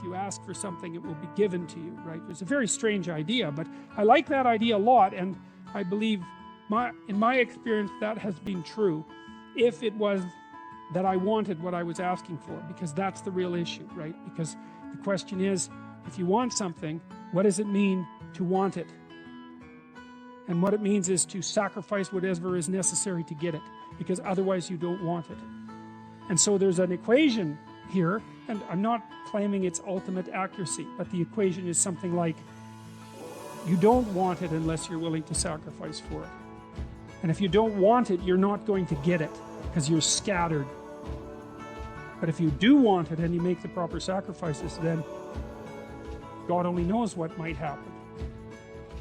you ask for something, it will be given to you, right? It's a very strange idea, but I like that idea a lot, and I believe, in my experience, that has been true, if it was that I wanted what I was asking for, because that's the real issue, right? Because the question is, if you want something, what does it mean to want it? And what it means is to sacrifice whatever is necessary to get it, because otherwise you don't want it. And so there's an equation here, and I'm not claiming its ultimate accuracy, but the equation is something like, you don't want it unless you're willing to sacrifice for it. And if you don't want it, you're not going to get it, because you're scattered. But if you do want it and you make the proper sacrifices, then God only knows what might happen.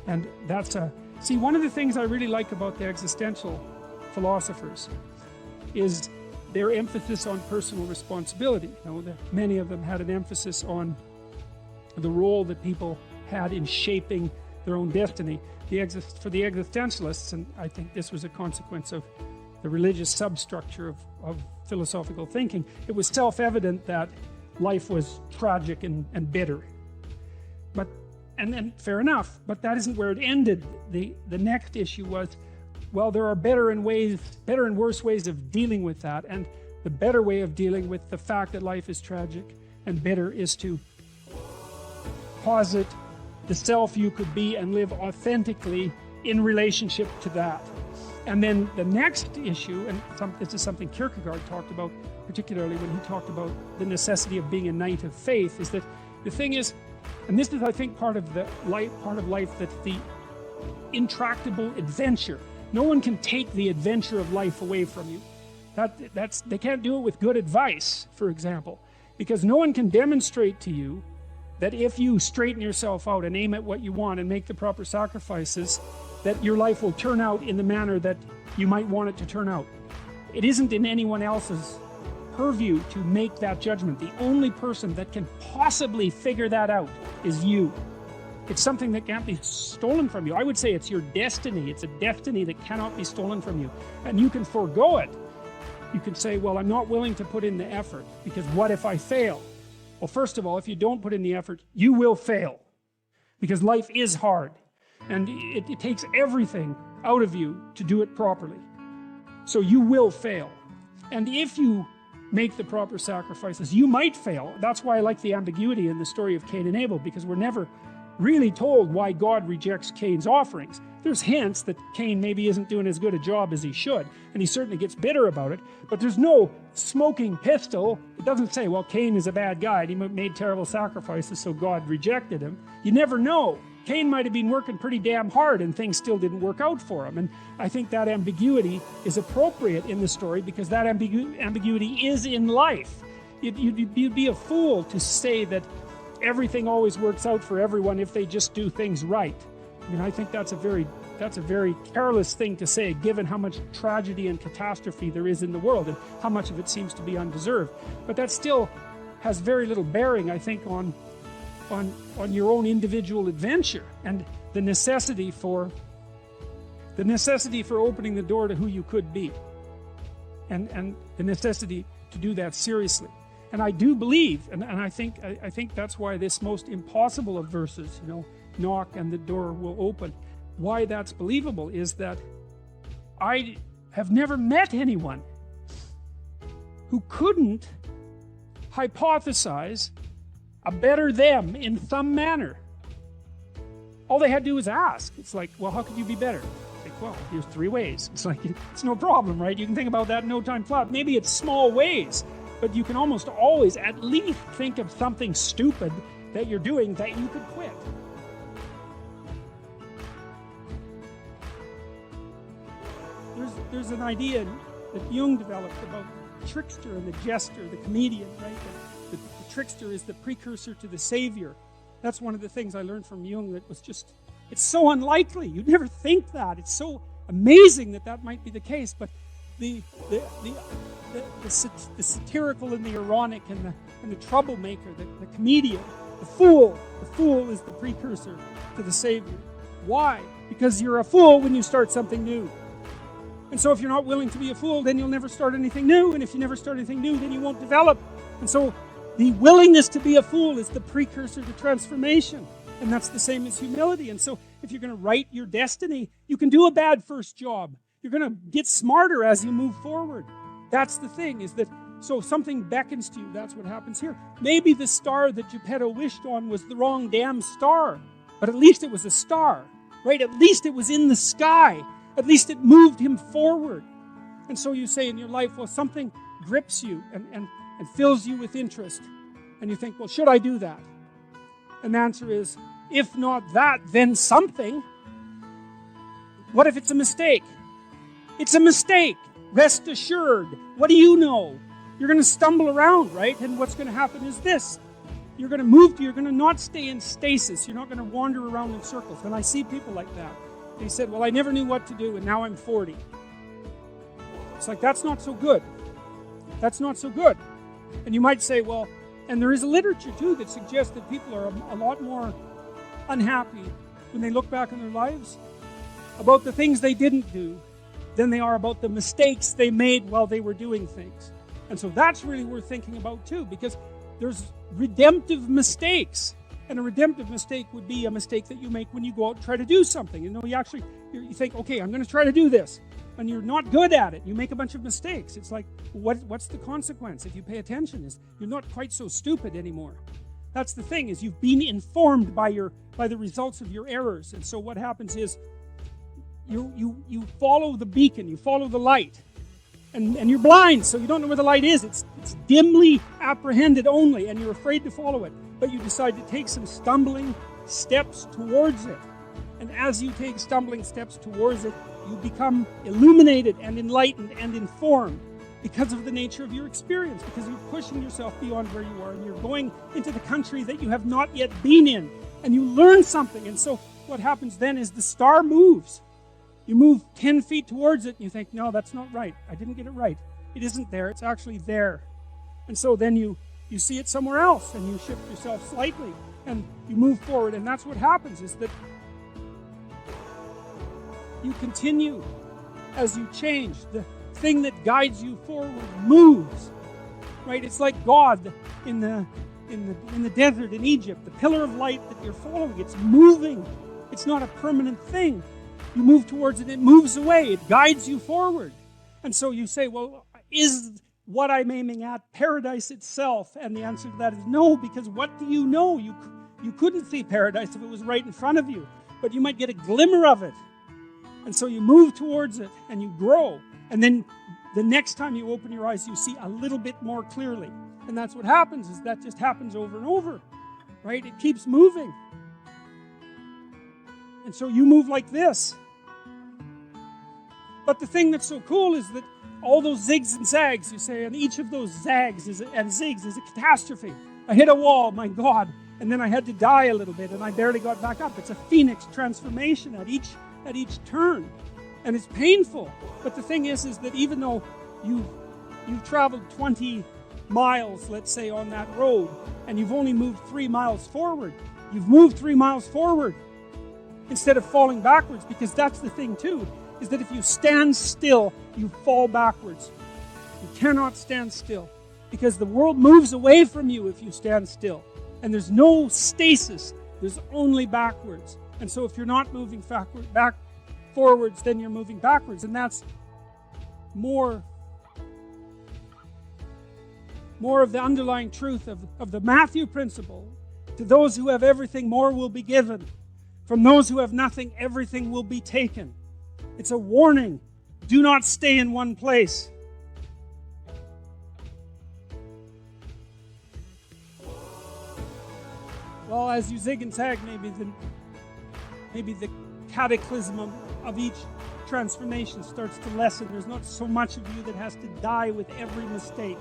And that's see, one of the things I really like about the existential philosophers is their emphasis on personal responsibility. Many of them had an emphasis on the role that people had in shaping their own destiny. For the existentialists, and I think this was a consequence of the religious substructure of philosophical thinking, it was self-evident that life was tragic and bitter. And then, fair enough, but that isn't where it ended. The next issue was, well, there are better and worse ways of dealing with that, and the better way of dealing with the fact that life is tragic and bitter is to posit the self you could be and live authentically in relationship to that. And then the next issue, and this is something Kierkegaard talked about, particularly when he talked about the necessity of being a knight of faith, is that the thing is, and this is, I think, part of life that's the intractable adventure. No one can take the adventure of life away from you. They can't do it with good advice, for example, because no one can demonstrate to you that if you straighten yourself out and aim at what you want and make the proper sacrifices, that your life will turn out in the manner that you might want it to turn out. It isn't in anyone else's purview to make that judgment. The only person that can possibly figure that out is you. It's something that can't be stolen from you. I would say it's your destiny. It's a destiny that cannot be stolen from you. And you can forego it. You can say, well, I'm not willing to put in the effort, because what if I fail? Well, first of all, if you don't put in the effort, you will fail, because life is hard. And it takes everything out of you to do it properly. So you will fail. And if you make the proper sacrifices, you might fail. That's why I like the ambiguity in the story of Cain and Abel, because we're never really told why God rejects Cain's offerings. There's hints that Cain maybe isn't doing as good a job as he should, and he certainly gets bitter about it, but there's no smoking pistol. It doesn't say, well, Cain is a bad guy, and he made terrible sacrifices, so God rejected him. You never know. Cain might have been working pretty damn hard and things still didn't work out for him. And I think that ambiguity is appropriate in the story, because that ambiguity is in life. You'd be a fool to say that everything always works out for everyone if they just do things right. I mean, I think that's a very careless thing to say, given how much tragedy and catastrophe there is in the world and how much of it seems to be undeserved. But that still has very little bearing, I think, on your own individual adventure and the necessity for opening the door to who you could be, and the necessity to do that seriously. And I do believe, and I think that's why this most impossible of verses, knock and the door will open, why that's believable is that I have never met anyone who couldn't hypothesize a better them in some manner. All they had to do was ask. It's like, well, how could you be better? It's like, well, here's 3 ways. It's like, it's no problem, right? You can think about that in no time flat. Maybe it's small ways, but you can almost always at least think of something stupid that you're doing that you could quit. There's an idea that Jung developed about the trickster and the jester, the comedian, right? The trickster is the precursor to the savior. That's one of the things I learned from Jung that was just, it's so unlikely. You'd never think that. It's so amazing that might be the case. But the satirical and the ironic and the troublemaker, the comedian, the fool is the precursor to the savior. Why? Because you're a fool when you start something new. And so if you're not willing to be a fool, then you'll never start anything new. And if you never start anything new, then you won't develop. And so The willingness to be a fool is the precursor to transformation. And that's the same as humility. And so if you're going to write your destiny, you can do a bad first job. You're going to get smarter as you move forward. That's the thing, is that so something beckons to you. That's what happens here. Maybe the star that Geppetto wished on was the wrong damn star. But at least it was a star, right? At least it was in the sky. At least it moved him forward. And so you say in your life, well, something grips you and fills you with interest. And you think, well, should I do that? And the answer is, if not that, then something. What if it's a mistake? It's a mistake. Rest assured. What do you know? You're going to stumble around, right? And what's going to happen is this. You're going to move, you're going to not stay in stasis. You're not going to wander around in circles. And I see people like that. They said, well, I never knew what to do, and now I'm 40. It's like, that's not so good. That's not so good. And you might say, well, and there is a literature, too, that suggests that people are a lot more unhappy when they look back on their lives about the things they didn't do than they are about the mistakes they made while they were doing things. And so that's really worth thinking about, too, because there's redemptive mistakes. And a redemptive mistake would be a mistake that you make when you go out and try to do something. You know, you think, okay, I'm going to try to do this. And you're not good at it. You make a bunch of mistakes. It's like, what's the consequence if you pay attention? You're not quite so stupid anymore. That's the thing, is you've been informed by the results of your errors. And so what happens is you follow the beacon, you follow the light. And you're blind, so you don't know where the light is. It's dimly apprehended only, and you're afraid to follow it. But you decide to take some stumbling steps towards it. And as you take stumbling steps towards it, you become illuminated and enlightened and informed because of the nature of your experience, because you're pushing yourself beyond where you are, and you're going into the country that you have not yet been in, and you learn something. And so what happens then is the star moves. You move 10 feet towards it, and you think, no, that's not right. I didn't get it right. It isn't there. It's actually there. And so then you see it somewhere else, and you shift yourself slightly, and you move forward. And that's what happens, is that you continue as you change. The thing that guides you forward moves, right? It's like God in the desert in Egypt. The pillar of light that you're following, it's moving. It's not a permanent thing. You move towards it, it moves away. It guides you forward. And so you say, well, is what I'm aiming at paradise itself? And the answer to that is no, because what do you know? You couldn't see paradise if it was right in front of you, but you might get a glimmer of it. And so you move towards it, and you grow. And then the next time you open your eyes, you see a little bit more clearly. And that's what happens, is that just happens over and over, right? It keeps moving. And so you move like this. But the thing that's so cool is that all those zigs and zags, you say, and each of those zags and zigs is a catastrophe. I hit a wall, my God, and then I had to die a little bit, and I barely got back up. It's a phoenix transformation at each turn, and it's painful. But the thing is that even though you've traveled 20 miles, let's say, on that road, and you've only moved 3 miles forward, you've moved 3 miles forward instead of falling backwards, because that's the thing too, is that if you stand still, you fall backwards. You cannot stand still, because the world moves away from you if you stand still. And there's no stasis, there's only backwards. And so if you're not moving forwards, then you're moving backwards. And that's more of the underlying truth of the Matthew principle. To those who have everything, more will be given. From those who have nothing, everything will be taken. It's a warning. Do not stay in one place. Well, as you zig and zag, maybe the cataclysm of each transformation starts to lessen. There's not so much of you that has to die with every mistake.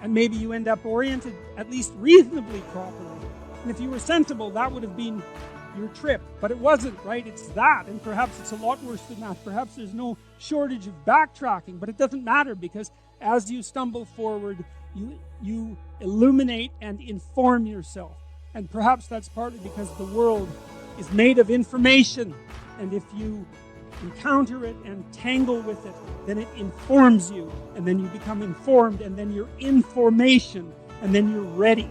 And maybe you end up oriented at least reasonably properly. And if you were sensible, that would have been your trip. But it wasn't, right? It's that. And perhaps it's a lot worse than that. Perhaps there's no shortage of backtracking. But it doesn't matter, because as you stumble forward, you illuminate and inform yourself. And perhaps that's partly because the world is made of information. And if you encounter it and tangle with it, then it informs you, and then you become informed, and then you're in formation, and then you're ready.